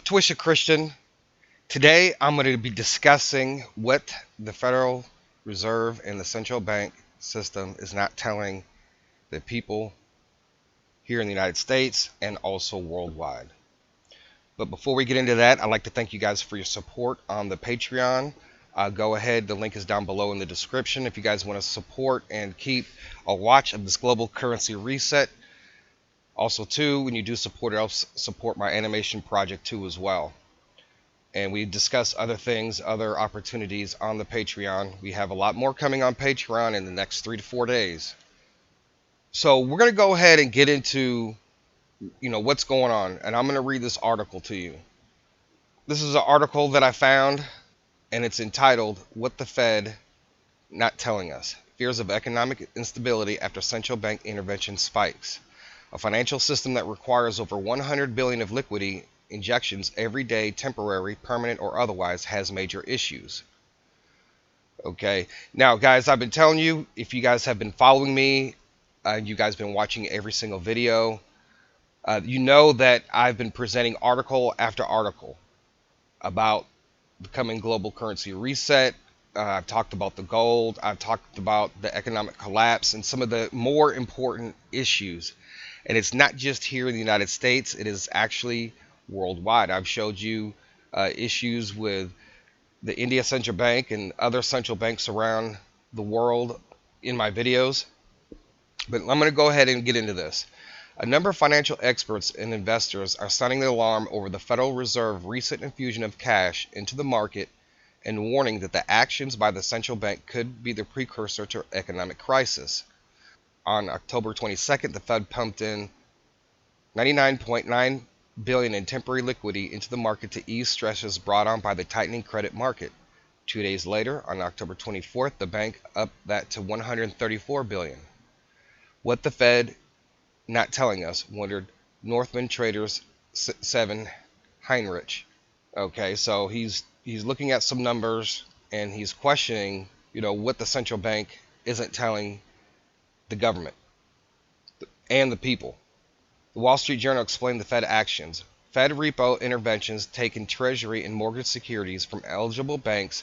Twisha Christian. Today I'm going to be discussing what the Federal Reserve and the central bank system is not telling the people here in the United States and also worldwide. But before we get into that, I'd like to thank you guys for your support on the Patreon. Go ahead, the link is down below in the description if you guys want to support and keep a watch of this global currency reset. Also, too, when you do support it, helps support my animation project too as well. And we discuss other things, other opportunities on the Patreon. We have a lot more coming on Patreon in the next 3 to 4 days. So we're going to go ahead and get into, what's going on. And I'm going to read this article to you. This is an article that I found, and it's entitled, "What the Fed Not Telling Us. Fears of Economic Instability After Central Bank Intervention Spikes. A financial system that requires over 100 billion of liquidity injections every day, temporary, permanent, or otherwise, has major issues." Okay, now guys, I've been telling you, if you guys have been following me, you guys been watching every single video, you know that I've been presenting article after article about the coming global currency reset. I've talked about the gold, I've talked about the economic collapse and some of the more important issues. And it's not just here in the United States, it is actually worldwide. I've showed you issues with the India Central Bank and other central banks around the world in my videos. But I'm going to go ahead and get into this. A number of financial experts and investors are sounding the alarm over the Federal Reserve's recent infusion of cash into the market and warning that the actions by the central bank could be the precursor to economic crisis. On October 22nd, the Fed pumped in 99.9 billion in temporary liquidity into the market to ease stresses brought on by the tightening credit market. 2 days later, on October 24th, the bank upped that to 134 billion. What the Fed not telling us, wondered Northman Traders 7 Heinrich. Okay, so he's looking at some numbers and he's questioning, what the central bank isn't telling the government and the people. The Wall Street Journal explained the Fed actions. Fed repo interventions taken Treasury and mortgage securities from eligible banks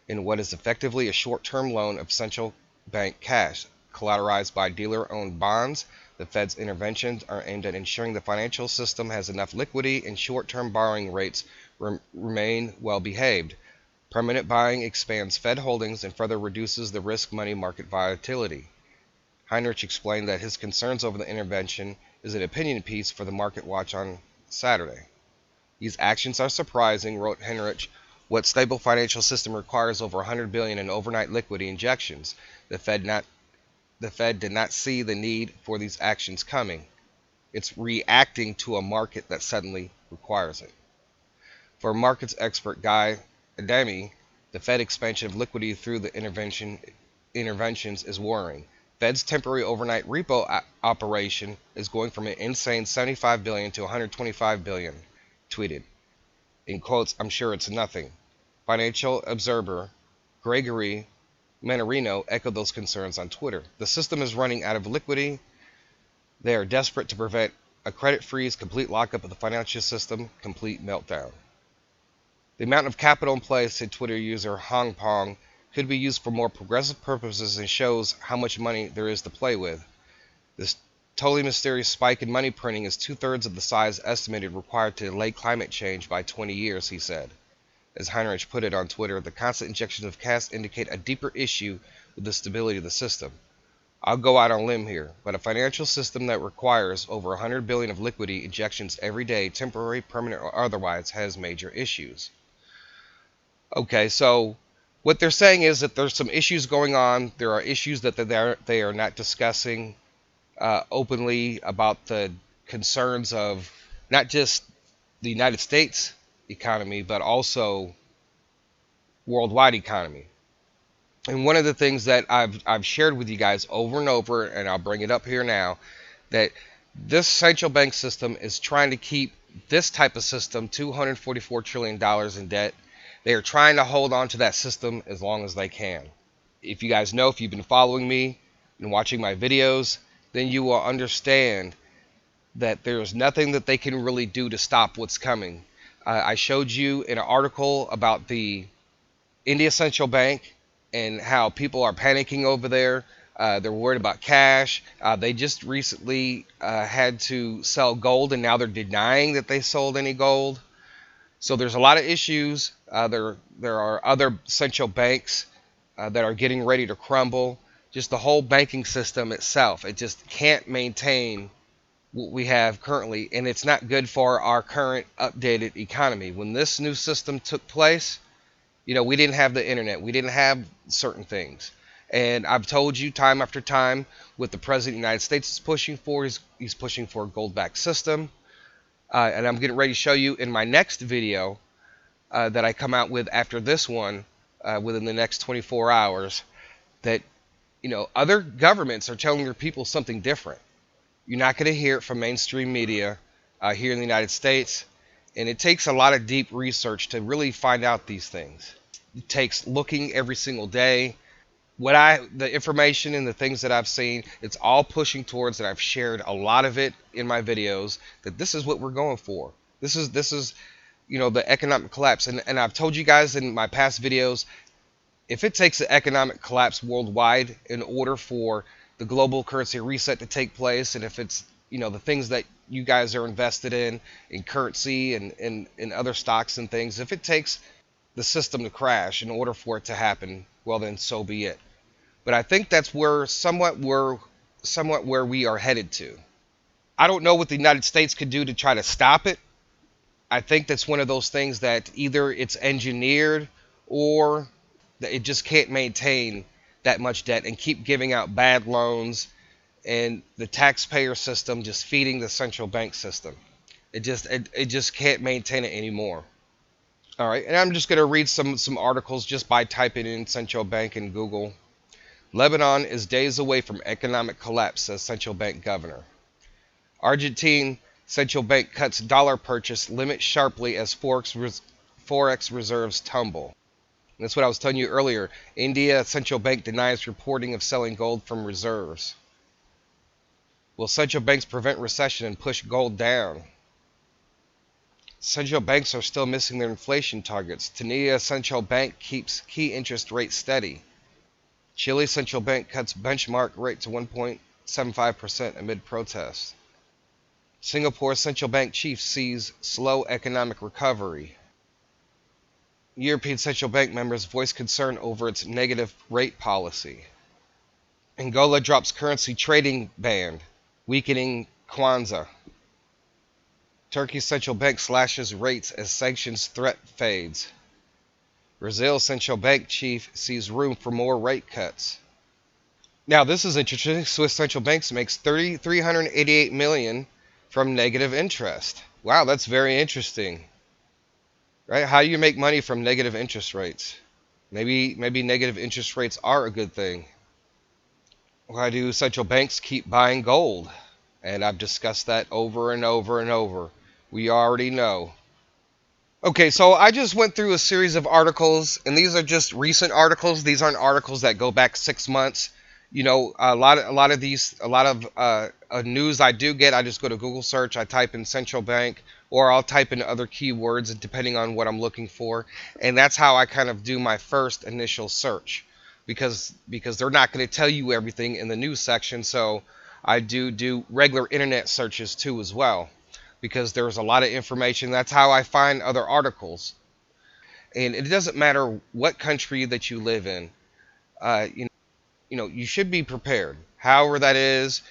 in what is effectively a short-term loan of central bank cash, collateralized by dealer-owned bonds. The Fed's interventions are aimed at ensuring the financial system has enough liquidity and short-term borrowing rates remain well-behaved. Permanent buying expands Fed holdings and further reduces the risk money market volatility. Heinrich explained that his concerns over the intervention is an opinion piece for the Market Watch on Saturday. These actions are surprising, wrote Heinrich. What stable financial system requires over 100 billion in overnight liquidity injections? The Fed did not see the need for these actions coming. It's reacting to a market that suddenly requires it. For markets expert Guy Adami, the Fed expansion of liquidity through the interventions is worrying. Fed's temporary overnight repo operation is going from an insane 75 billion to 125 billion, tweeted. In quotes, "I'm sure it's nothing." Financial observer Grigori Menarino echoed those concerns on Twitter. The system is running out of liquidity. They are desperate to prevent a credit freeze, complete lockup of the financial system, complete meltdown. The amount of capital in play, said Twitter user Hong Pong, could be used for more progressive purposes and shows how much money there is to play with. This totally mysterious spike in money printing is 2/3 of the size estimated required to delay climate change by 20 years, he said. As Heinrich put it on Twitter, the constant injections of cash indicate a deeper issue with the stability of the system. I'll go out on a limb here, but a financial system that requires over 100 billion of liquidity injections every day, temporary, permanent, or otherwise, has major issues. Okay, so what they're saying is that there's some issues going on. There are issues that they are not discussing openly about the concerns of not just the United States economy, but also worldwide economy. And one of the things that I've shared with you guys over and over, and I'll bring it up here now, that this central bank system is trying to keep this type of system, $244 trillion in debt. They are trying to hold on to that system as long as they can. If you guys know, if you've been following me and watching my videos, then you will understand that there's nothing that they can really do to stop what's coming. I showed you in an article about the India Central Bank and how people are panicking over there. They're worried about cash. They just recently had to sell gold, and now they're denying that they sold any gold. So there's a lot of issues. There are other central banks that are getting ready to crumble. Just the whole banking system itself, it just can't maintain what we have currently, and it's not good for our current updated economy. When this new system took place, we didn't have the internet, we didn't have certain things. And I've told you time after time what the President of the United States is pushing for. He's pushing for a gold-backed system. And I'm getting ready to show you in my next video that I come out with after this one, within the next 24 hours, that other governments are telling their people something different. You're not going to hear it from mainstream media here in the United States. And it takes a lot of deep research to really find out these things. It takes looking every single day. The information and the things that I've seen, it's all pushing towards, and I've shared a lot of it in my videos, that this is what we're going for. This is the economic collapse. And I've told you guys in my past videos, if it takes an economic collapse worldwide in order for the global currency reset to take place, and if it's the things that you guys are invested in currency and in other stocks and things, if it takes the system to crash in order for it to happen, well then so be it. But I think that's somewhat where we are headed to. I don't know what the United States could do to try to stop it. I think that's one of those things that either it's engineered or that it just can't maintain that much debt and keep giving out bad loans, and the taxpayer system just feeding the central bank system. It just can't maintain it anymore. All right, and I'm just going to read some articles just by typing in central bank in Google. Lebanon is days away from economic collapse, says central bank governor. Argentine central bank cuts dollar purchase limit sharply as forex reserves tumble. And that's what I was telling you earlier. India central bank denies reporting of selling gold from reserves. Will central banks prevent recession and push gold down? Central banks are still missing their inflation targets. Tunisia central bank keeps key interest rate steady. Chile central bank cuts benchmark rate to 1.75% amid protests. Singapore central bank chief sees slow economic recovery. European central bank members voice concern over its negative rate policy. Angola drops currency trading ban, weakening Kwanzaa. Turkey's central bank slashes rates as sanctions threat fades. Brazil's central bank chief sees room for more rate cuts. Now this is interesting. Swiss central banks makes $388 million from negative interest. Wow, that's very interesting. Right? How do you make money from negative interest rates? Maybe negative interest rates are a good thing. Why do central banks keep buying gold? And I've discussed that over and over and over. We already know. Okay, so I just went through a series of articles, and these are just recent articles. These aren't articles that go back 6 months. A lot of news I do get, I just go to Google search, I type in central bank, or I'll type in other keywords depending on what I'm looking for, and that's how I kind of do my first initial search, because they're not going to tell you everything in the news section. So I do regular internet searches too as well, because there's a lot of information. That's how I find other articles. And it doesn't matter what country that you live in. You should be prepared, however that is,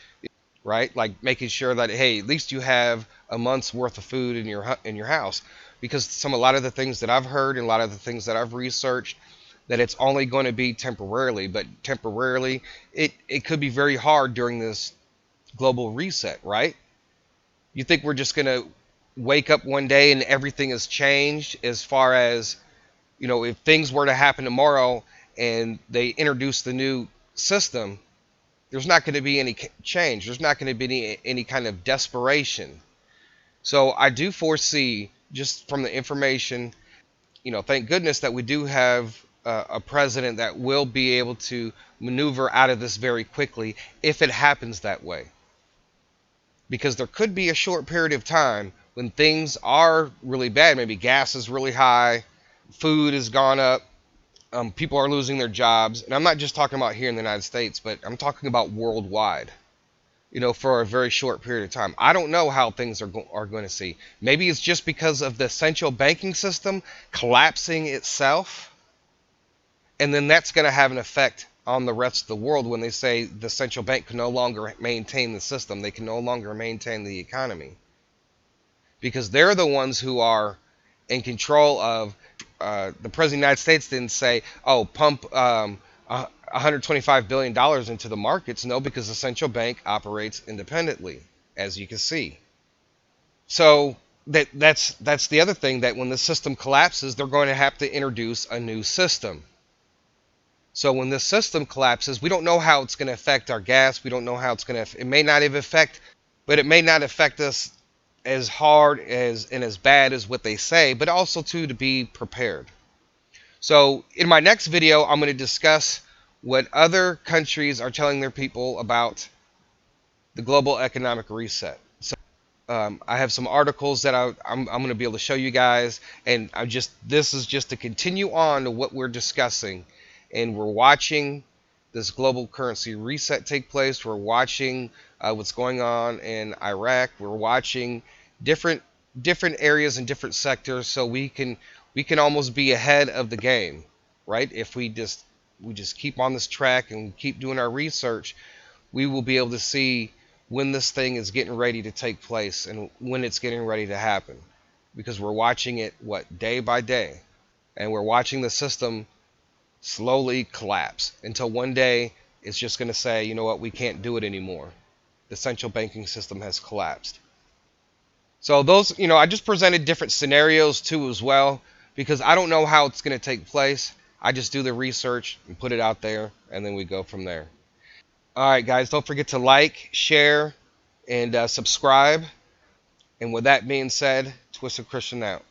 right? Like making sure that, hey, at least you have a month's worth of food in your house, because a lot of the things that I've heard and a lot of the things that I've researched, that it's only going to be temporarily, but temporarily it could be very hard during this global reset, right? You think we're just going to wake up one day and everything has changed, as far as, if things were to happen tomorrow and they introduce the new system, there's not going to be any change. There's not going to be any kind of desperation. So I do foresee, just from the information, thank goodness that we do have a president that will be able to maneuver out of this very quickly if it happens that way. Because there could be a short period of time when things are really bad, maybe gas is really high, food has gone up, people are losing their jobs, and I'm not just talking about here in the United States, but I'm talking about worldwide, for a very short period of time. I don't know how things are going to see. Maybe it's just because of the central banking system collapsing itself, and then that's going to have an effect on the rest of the world when they say the central bank can no longer maintain the system. They can no longer maintain the economy because they're the ones who are in control of. The President of the United States didn't say, oh, pump $125 billion into the markets. No, because the central bank operates independently, as you can see. So that's the other thing, that when the system collapses, they're going to have to introduce a new system. So when this system collapses, we don't know how it's going to affect our gas. We don't know how it's going to, it may not even affect, but it may not affect us as hard as and as bad as what they say, but also to be prepared. So in my next video, I'm going to discuss what other countries are telling their people about the global economic reset. So I have some articles that I'm going to be able to show you guys, and this is just to continue on to what we're discussing. And we're watching this global currency reset take place. We're watching what's going on in Iraq. We're watching different areas and different sectors, so we can almost be ahead of the game, right? If we just keep on this track and keep doing our research, we will be able to see when this thing is getting ready to take place and when it's getting ready to happen, because we're watching it day by day, and we're watching the system slowly collapse until one day it's just going to say, you know what, we can't do it anymore. The central banking system has collapsed. So those, I just presented different scenarios too as well, because I don't know how it's going to take place. I just do the research and put it out there, and then we go from there. All right, guys, don't forget to like, share, and subscribe. And with that being said, Twisted Christian out.